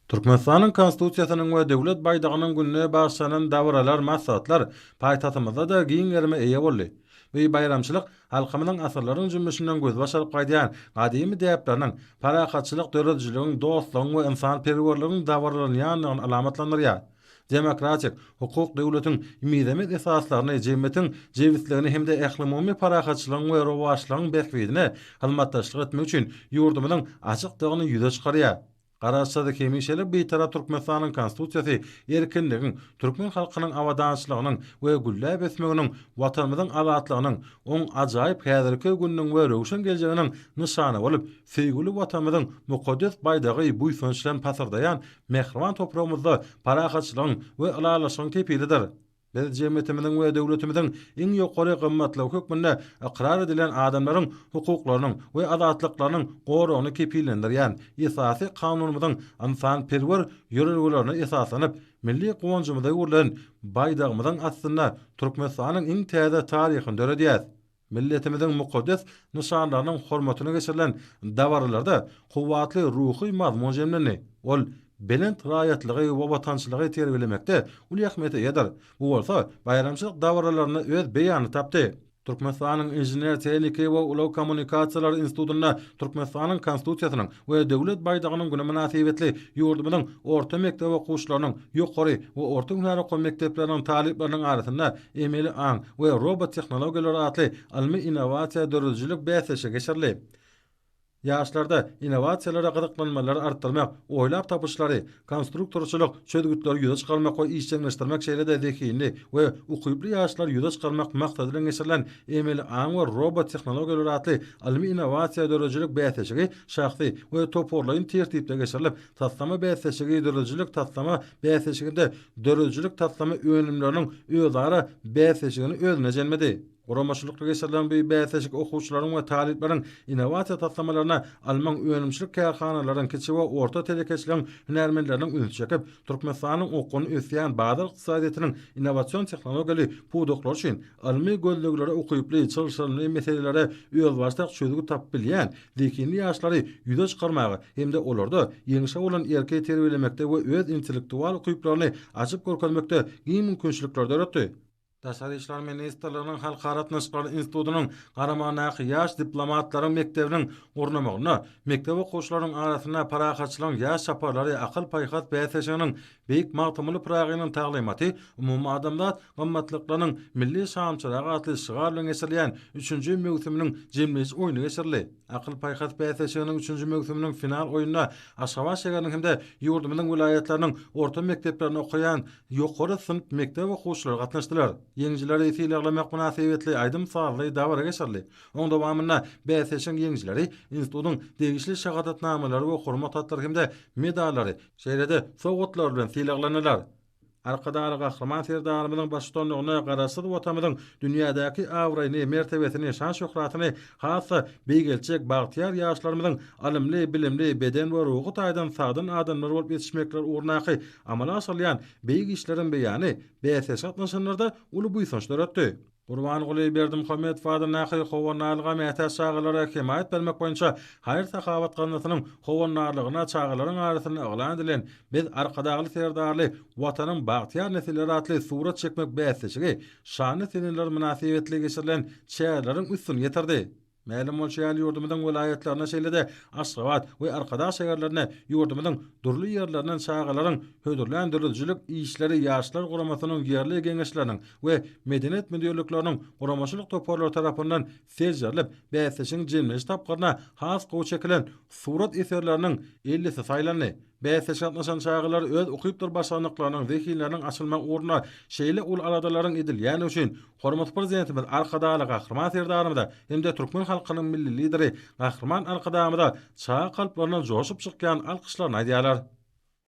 Türkmenistan'ın konstitusiýasynyň we döwlet baýdagynyň gününe bagşlanan dawralar, maksatlar paýtatymyzda da giň ýerime eýe boldy. Bu bayramçylyk halkymyzyň asyrlaryň jümmüşinden göz başaryp gaýdýan gadymy däpleriniň parahatçylyk, döredijiligiň, dostlugyň we insan dawralaryň ýanyny alamatlandyrýar. Demokratik, hukuk döwletiň ümidemez esaslaryny, jemgyýetiň jewitligini hemde ählimi parahatçylygyň we rowaşlygyň berkbedine hyzmatdaşlyk etmek üçin ýurdumyzyň açykdygyny ýüze çykarýar. Garaşsyda kemişeli bir Türkmenistanyň konstitusiýasy erkinligiň, türkmen halkynyň awadançylygynyň we güllä besmeginiň, watanymyzyň azatlygynyň, oň ajaýyp häzirki günnüň we röwşen geljeginiň nyşany bolup, feýguli watanymyzyň mukaddes baýdagy bu ýsonçlan pasardaýan mehriban topragymyzda parahatçylygyň we ulalaşygyň tepelidir. Biz jemgyýetimiziň we döwletimiziň iň ýokary gymmatly hökmünde ikrar edilen adamlaryň hukuklarynyň we azatlyklarynyň goragyny kepillendirýän esasy kanunumyzyň insanperwer ýöreglerine esasanyp milli goňjymyzda ýurlan baýdagymyzyň aslynda Türkmenistanyň iň täze taryhyny döredýär. Milletimiziň mukaddes nyşanlarynyň hormatyna geçirilen dawarlarda kuwatly ruhy mazmun jemlenýär. Ol belent raýatlygy we watançylygy terbilemekde uly ähmiýet eder. Bu bolsa bayramçylyk dawralaryny öz beýany tapdy. Türkmenistanyň Inженер Tehniki we Ulaw Kommunikasiýalar Institutunda Türkmenistanyň konstitusiýasynyň we döwlet baýdagynyň güne münasibetli ýurdumynyň orta mekdep okuwçylarynyň ýokary we orta hünär okul mekdepleriniň talipleriniň arasynda emeli aň we robot tehnologiýalary atly ilmi innovasiýa döredijlik bäsleşe geçirildi. Ýaşlarda innovasiýalara gyzyklanmalary artdyrmak, oýlap tapyşlary, konstruktorçylyk çözgütleri ýüze çykarmak we işçileşdirmek şeýlede zekiyini we ukyply ýaşlar ýüze çykarmak maksadyna geçirilen emeli aň we robot tehnologiýalary atly ilmi innovasiýa döredijlik bäsleşigi şahsy we toporlaýyn tertipde geçirilip, taslama bäsleşigi döredijlik taslama bäsleşiginde döredijlik taslama önümleriniň özara bäsleşigini özüne jelmedi. Guramaşylykda geçirilen bu bäsleşik okuwçylaryň we talipleriň innovasiýa taslamalarına alman öňümçilik kärhanalaryň kiçi we orta telekeçiligiň hünärmenleriniň öňüne çekip, Türkmenistanyň okuny ösýän badyr ykdysadyýatynyň innovasiýon tehnologiýaly pudoklary üçin ilmi gözleglere okyply çalışanly meselelere öz başlyk çözügi tapyp bilýän zikini ýaşlary ýüze çykarmagy hemde olarda ýeňişe bolan erki terbilemekde we öz intellektual okyplaryny açyp görkezmekde giň mümkinçilikler döretdi. Daşary işler ministrliginiň Halkara Tanışyklar Institutunyň garamanaky ýaş diplomatlaryň mektebiniň gurnamagyna, mektep okuwçylarynyň arasyna parahatçylygyň ýaş çaparlary akyl paýhat bäsleşiginiň beýik magtymly pragynyň taglymaty umumy adamlar gymmatlyklarynyň milli şamçylagy atly şygar bilen geçirilýän 3-nji mewsüminiň jemleýici oýuny geçirildi. Akyl paýhat bäsleşiginiň 3-nji mewsüminiň final oýununa Aşgabat şäheriniň hemde ýurdumyzyň wilayatläriniň orta mekteplerini okuyan ýokary synp mektep okuwçylary gatnaşdylar. Ýeňjileri ýetilamak münasibetli aýdym sarly dawra geçirildi. Oň dowamyna bäsleşiň ýeňjileri institutyň degişli şahadatnamalary we hormat atlary hemde medallary şeýlede sowgatlar bilen ýylaglanylar. Arkadaly gahraman serdarymyzyň başçylygyna garaşsyz watanymyzyň dünýädäki awraýny, mertebesini, şan şöhratyny, hassa beýgelçek bagtyar ýaşlarymyzyň alymly, bilimli, beden we ruhy taýdan sadan adamlar bolup ýetişmekler urnaky amala aşylýan beýik işleriň beýany bäsleşik atnaşanlarda uly buýsançlar ötdi. Gurban Guly Berdimuhammed Fadyl Nahy howanalyga mätäç çağılara kemayet bermek boýunça haýır sahawat ganatynyň howanarlygyna çağılaryň arasyna oglan edilen biz arkadaly serdarly watanyň bagtyar nesilleri atly surat çekmek bäsleşigi şany seneler münasibetli geçirilen çäýerleriň üstüne ýetirdi. Mälim bolşaýan ýurdumyzyň wilayatlaryna şeýlede Aşgabat we Arkadaş şäherlerine ýurdumyzyň durly ýerlerinden çağılaryň hödürlän döredijlik işleri ýaşlar guramasynyň ýerli geňeşleriniň we medeniýet müdürlükleriniň guramaçylyk toporlary tarapyndan serjerlip bäsleşiň jemleýici tapgyryna has gowy çekilen surat eserleriniň 50-si saýlandy. Bäsleşik atnaşan çağılar öz okypdyr başlanıklarynyň wekilleriniň açylmak uğruna şeýle ul aradalaryň edilýäni üçin hormat prezidentimiz Arkadaly gahraman serdarymyza hemde türkmen halkynyň milli lideri gahraman Arkadamyza çağa kalplaryna joşup çykýan alkyşlaryny aýdýarlar.